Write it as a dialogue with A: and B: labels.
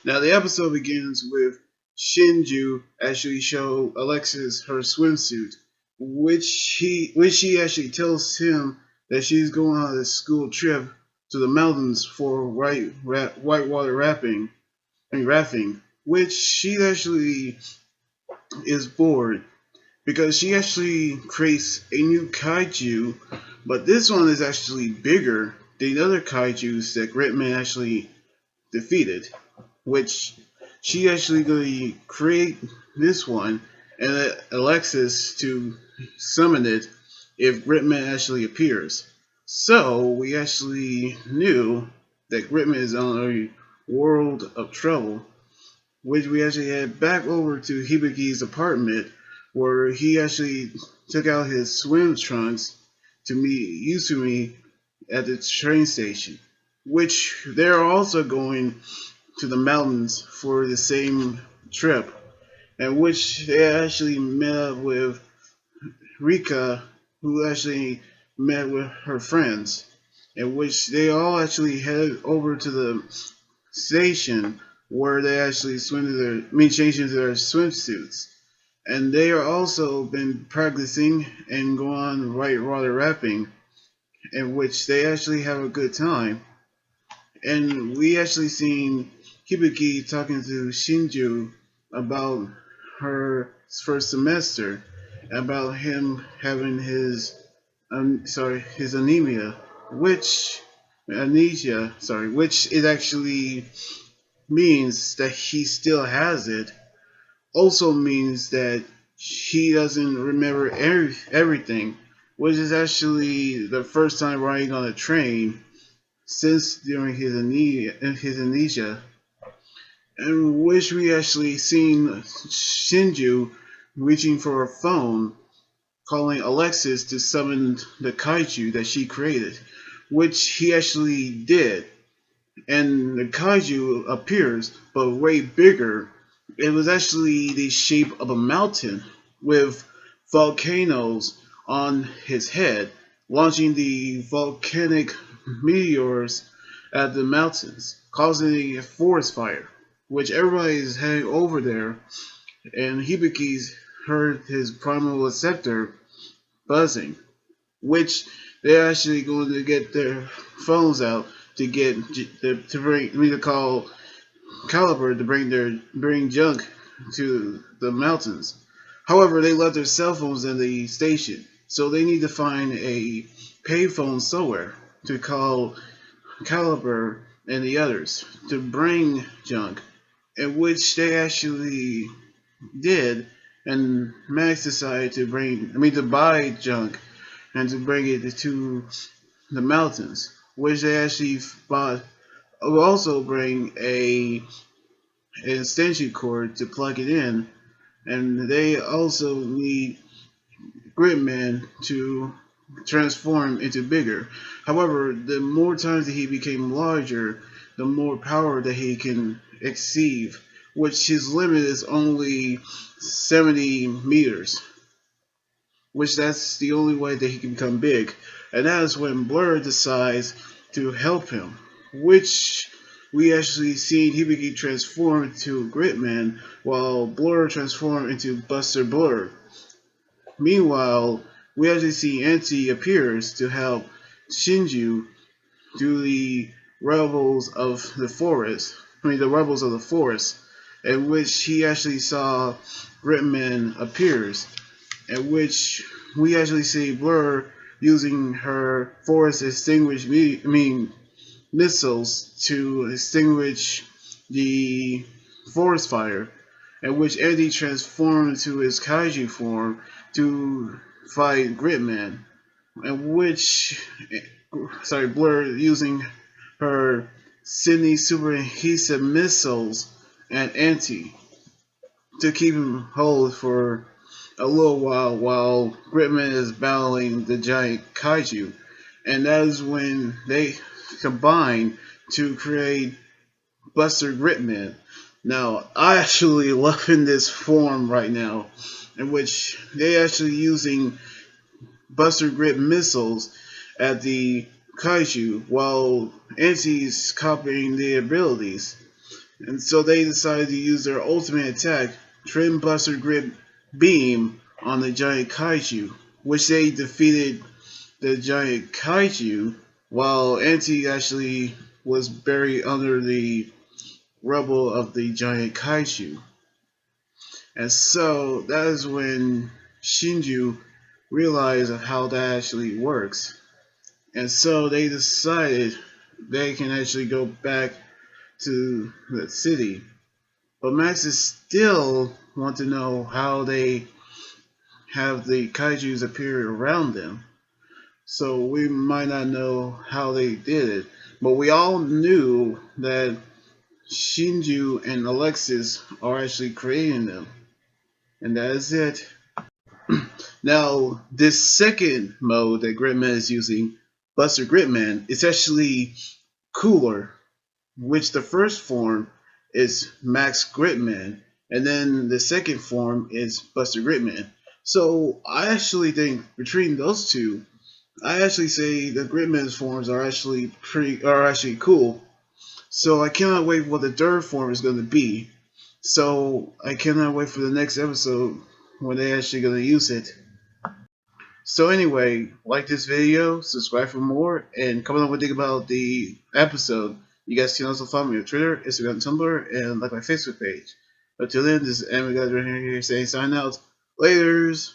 A: Now the episode begins with Shinju actually show Alexis her swimsuit, which she actually tells him that she's going on a school trip to the mountains for whitewater rafting, which she actually is bored because she actually creates a new kaiju, but this one is actually bigger than the other kaijus that Gridman actually defeated, which she actually going to create this one and let Alexis to summon it if Gridman actually appears. So we actually knew that Gridman is on a world of trouble, which we actually head back over to Hibiki's apartment where he actually took out his swim trunks to meet Yusumi at the train station, which they're also going to the mountains for the same trip, in which they actually met up with Rika, who actually met with her friends, in which they all actually headed over to the station where they actually change into their swimsuits. And they are also been practicing and go on whitewater rapping, in which they actually have a good time. And we actually seen Hibiki talking to Shinju about her first semester, about him having his which which it actually means that he still has it. Also means that he doesn't remember everything, which is actually the first time riding on a train since during his amnesia, in which we actually seen Shinju reaching for a phone, calling Alexis to summon the kaiju that she created, which he actually did. And the kaiju appears, but way bigger. It was actually the shape of a mountain with volcanoes on his head, launching the volcanic meteors at the mountains, causing a forest fire, which everybody is heading over there, and Hibiki's heard his primal receptor buzzing, which they're actually going to get their phones out to call Caliber to bring junk to the mountains. However, they left their cell phones in the station, so they need to find a payphone somewhere to call Caliber and the others to bring junk, in which they actually did, and Max decided to buy junk and to bring it to the mountains, which they actually bought. Will also bring an extension cord to plug it in, and they also need Gridman to transform into bigger. However, the more times that he became larger, the more power that he can exceed, which his limit is only 70 meters, which that's the only way that he can become big. And that is when Blur decides to help him, which we actually seen Hibiki transform into Gridman, while Blur transformed into Buster Blur. Meanwhile, we actually see Auntie appears to help Shinju do the rebels of the forest. The rebels of the forest, in which he actually saw Gridman appears, in which we actually see Blur using her forest missiles to extinguish the forest fire, in which Eddie transformed into his kaiju form to fight Gridman, in which Blur using her Sydney super adhesive missiles and Anti to keep him hold for a little while Gridman is battling the giant kaiju. And that is when they combine to create Buster Gridman. Now, I actually loving this form right now, in which they actually using Buster Grid missiles at the kaiju while Anti's copying the abilities. And so they decided to use their ultimate attack, Trim Buster Grip Beam, on the giant kaiju, which they defeated the giant kaiju while Auntie actually was buried under the rubble of the giant kaiju. And so that is when Shinju realized of how that actually works. And so they decided they can actually go back to the city. But Max is still want to know how they have the kaijus appear around them. So we might not know how they did it. But we all knew that Shinju and Alexis are actually creating them. And that is it. Now, this second mode that Gridman is using, Buster Gridman, is actually cooler, which the first form is Max Gridman, and then the second form is Buster Gridman. So I actually think between those two, I actually say the Gridman's forms are actually cool. So I cannot wait what the third form is going to be. So I cannot wait for the next episode when they're actually going to use it. So anyway, like this video, subscribe for more, and comment on what you think about the episode. You guys can also follow me on Twitter, Instagram, Tumblr, and like my Facebook page. Until then, this is Anime Guys right here saying sign out. Laters!